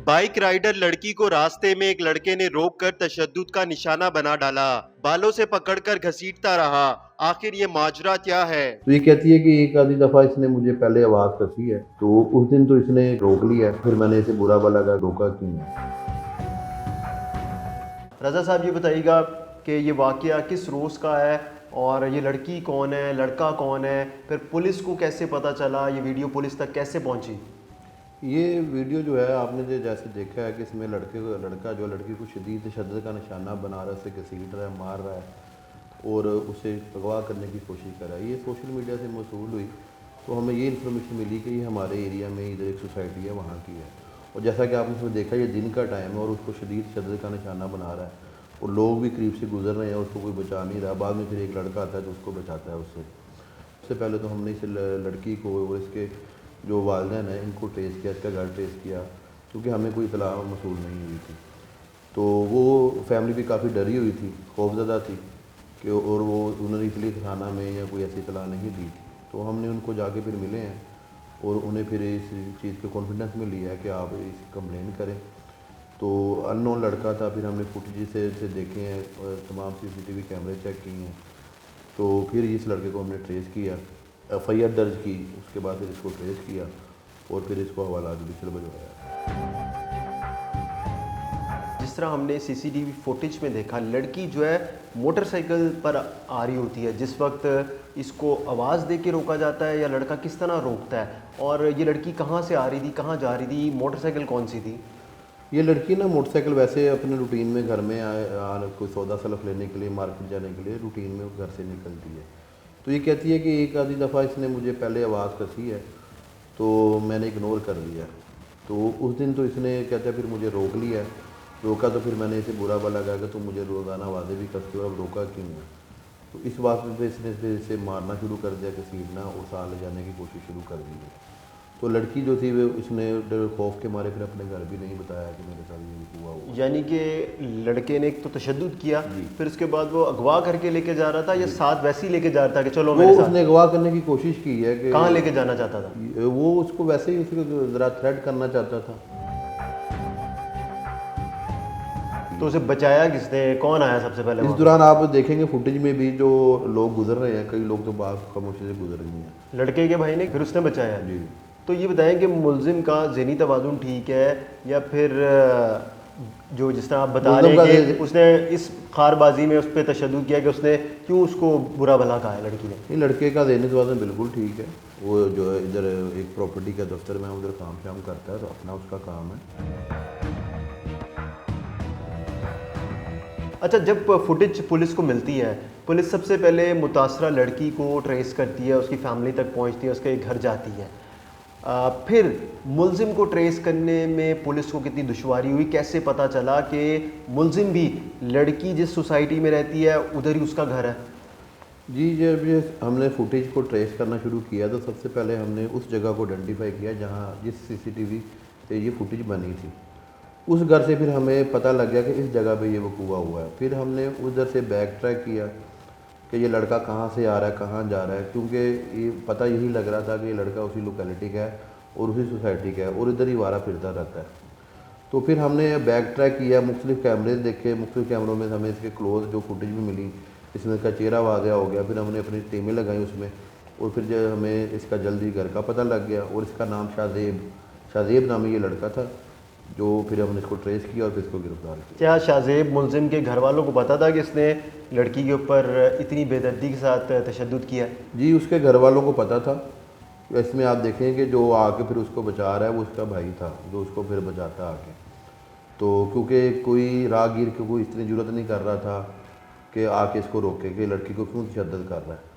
Bike rider لڑکی کو راستے میں ایک لڑکے نے روک کر تشدد کا نشانہ بنا ڈالا، بالوں سے پکڑ کر گھسیٹتا رہا۔ آخر یہ ماجرا کیا ہے؟ تو یہ کہتی ہے کہ ایک آدھی دفعہ اس نے مجھے پہلے آواز کسی ہے، تو اس دن تو اس نے روک لیا، پھر میں نے اسے برا بھلا کہا روکا کیوں ہے۔ رضا صاحب یہ بتائیے گا کہ یہ واقعہ کس روز کا ہے اور یہ لڑکی کون ہے، لڑکا کون ہے، پھر پولیس کو کیسے پتہ چلا، یہ ویڈیو پولیس تک کیسے پہنچی؟ یہ ویڈیو جو ہے آپ نے جیسے دیکھا ہے کہ اس میں لڑکا جو لڑکی کو شدید تشدد کا نشانہ بنا رہا ہے، اسے گھسیٹ رہا ہے، مار رہا ہے اور اسے اغوا کرنے کی کوشش کر رہا ہے۔ یہ سوشل میڈیا سے موصول ہوئی تو ہمیں یہ انفارمیشن ملی کہ یہ ہمارے ایریا میں ادھر ایک سوسائٹی ہے وہاں کی ہے، اور جیسا کہ آپ نے اس میں دیکھا یہ دن کا ٹائم ہے اور اس کو شدید تشدد کا نشانہ بنا رہا ہے اور لوگ بھی قریب سے گزر رہے ہیں، اس کو کوئی بچا نہیں رہا۔ بعد میں پھر ایک لڑکا آتا ہے تو اس کو بچاتا ہے اس سے۔ سب سے پہلے تو ہم نے اس لڑکی کو اور اس کے جو والدین ہیں ان کو ٹریس کیا، اس کا گھر ٹریس کیا، کیونکہ ہمیں کوئی اطلاع موصول نہیں ہوئی تھی۔ تو وہ فیملی بھی کافی ڈری ہوئی تھی، خوفزدہ تھی کہ اور وہ انہوں نے اس لیے تھانہ میں یا کوئی ایسی اطلاع نہیں دی تھی۔ تو ہم نے ان کو جا کے پھر ملے ہیں اور انہیں پھر اس چیز کے کانفیڈنس میں لیا ہے کہ آپ اس کمپلین کریں۔ تو ان نون لڑکا تھا، پھر ہم نے فوٹیج سے دیکھے ہیں اور تمام CCTV کیمرے چیک کیے ہیں، تو پھر اس لڑکے کو ہم نے ٹریس کیا، FIR درج کی، اس کے بعد پھر اس کو ٹریس کیا اور پھر اس کو حوالہ جوڈیشل بھجوایا۔ جس طرح ہم نے CCTV فوٹیج میں دیکھا، لڑکی جو ہے موٹر سائیکل پر آ رہی ہوتی ہے، جس وقت اس کو آواز دے کے روکا جاتا ہے یا لڑکا کس طرح روکتا ہے، اور یہ لڑکی کہاں سے آ رہی تھی، کہاں جا رہی تھی، موٹر سائیکل کون سی تھی؟ یہ لڑکی نا موٹر سائیکل ویسے اپنے روٹین میں گھر میں کوئی سودا سلف لینے کے لیے، مارکیٹ جانے کے لیے روٹین میں گھر سے نکلتی ہے۔ تو یہ کہتی ہے کہ ایک آدھی دفعہ اس نے مجھے پہلے آواز کسی ہے تو میں نے اگنور کر دیا، تو اس دن تو اس نے کہتا ہے پھر مجھے روک لیا، روکا تو پھر میں نے اسے برا بھلا کہا کہ تم مجھے روزانہ آوازیں بھی کرتے ہو، اب روکا کیوں ہے۔ تو اس بات پہ اس نے پھر اسے مارنا شروع کر دیا، گھسیٹنا اور ساتھ لے جانے کی کوشش شروع کر دی ہے۔ تو لڑکی جو تھی وہ اس نے خوف کے مارے پھر اپنے گھر بھی نہیں بتایا کہ میرے ساتھ یہ ہوا۔ یعنی کہ لڑکے نے ایک تو تشدد کیا، جی، پھر اس کے بعد وہ اغوا کر کے لے کے جا رہا تھا یا ساتھ ویسے ہی لے کے جا رہا تھا کہ چلو وہ میرے اس ساتھ؟ نے اغوا کرنے کی کوشش کی ہے کہ کہاں لے کے جانا چاہتا تھا؟ وہ اس کو ویسے ہی اس کو ذرا تھریٹ کرنا چاہتا تھا۔ تو اسے بچایا کس نے، کون آیا سب سے پہلے؟ اس دوران آپ دیکھیں گے فوٹیج میں بھی جو لوگ گزر رہے ہیں، کئی لوگ تو بعض خاموشی سے گزر گئے ہیں۔ لڑکے کے بھائی نے، پھر اس نے بچایا۔ جی، تو یہ بتائیں کہ ملزم کا ذہنی توازن ٹھیک ہے یا پھر جو جس طرح آپ بتا رہے ہیں کہ اس نے اس خار بازی میں اس پہ تشدد کیا کہ اس نے کیوں اس کو برا بھلا کہا ہے لڑکی نے؟ نہیں، لڑکے کا ذہنی توازن بالکل ٹھیک ہے، وہ جو ادھر ایک پراپرٹی کا دفتر میں ادھر کام شام کرتا ہے، تو اپنا اس کا کام ہے۔ اچھا، جب فوٹیج پولیس کو ملتی ہے، پولیس سب سے پہلے متاثرہ لڑکی کو ٹریس کرتی ہے، اس کی فیملی تک پہنچتی ہے، اس کے گھر جاتی ہے، پھر ملزم کو ٹریس کرنے میں پولیس کو کتنی دشواری ہوئی؟ کیسے پتہ چلا کہ ملزم بھی لڑکی جس سوسائٹی میں رہتی ہے ادھر ہی اس کا گھر ہے؟ جی، جب ہم نے فوٹیج کو ٹریس کرنا شروع کیا تو سب سے پہلے ہم نے اس جگہ کو آئیڈینٹیفائی کیا جہاں جس CCTV سے یہ فوٹیج بنی تھی، اس گھر سے پھر ہمیں پتہ لگ گیا کہ اس جگہ پہ یہ وقوع ہوا ہے۔ پھر ہم نے ادھر سے بیک ٹریک کیا کہ یہ لڑکا کہاں سے آ رہا ہے، کہاں جا رہا ہے، کیونکہ یہ پتہ یہی لگ رہا تھا کہ یہ لڑکا اسی لوکیلٹی کا ہے اور اسی سوسائٹی کا ہے اور ادھر ہی وارہ پھرتا رہتا ہے۔ تو پھر ہم نے بیک ٹریک کیا، مختلف کیمرے دیکھے، مختلف کیمروں میں ہمیں اس کے کلوز جو فوٹیج بھی ملی، اس میں اس کا چہرہ واضح ہو گیا۔ پھر ہم نے اپنی ٹیمیں لگائیں اس میں، اور پھر جو ہمیں اس کا جلدی گھر کا پتہ لگ گیا، اور اس کا نام شاذیب نامی یہ لڑکا تھا، جو پھر ہم نے اس کو ٹریس کیا اور پھر اس کو گرفتار کیا۔ کیا شاذیب ملزم کے گھر والوں کو پتہ تھا کہ اس نے لڑکی کے اوپر اتنی بے دردی کے ساتھ تشدد کیا ہے؟ جی، اس کے گھر والوں کو پتہ تھا۔ اس میں آپ دیکھیں کہ جو آ کے پھر اس کو بچا رہا ہے وہ اس کا بھائی تھا، جو اس کو پھر بچاتا آ کے۔ تو کیونکہ کوئی راہگیر کو کوئی اتنی ضرورت نہیں کر رہا تھا کہ آ کے اس کو روکے کہ لڑکی کو کیوں تشدد کر رہا ہے۔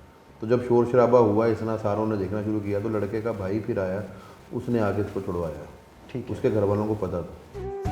تو جب شور شرابہ ہوا، اتنا ساروں نے دیکھنا شروع کیا، تو لڑکے کا بھائی پھر آیا، اس نے آ کے اس کو چھڑوایا۔ ٹھیک ہے، اس کے گھر والوں کو پتہ تھا۔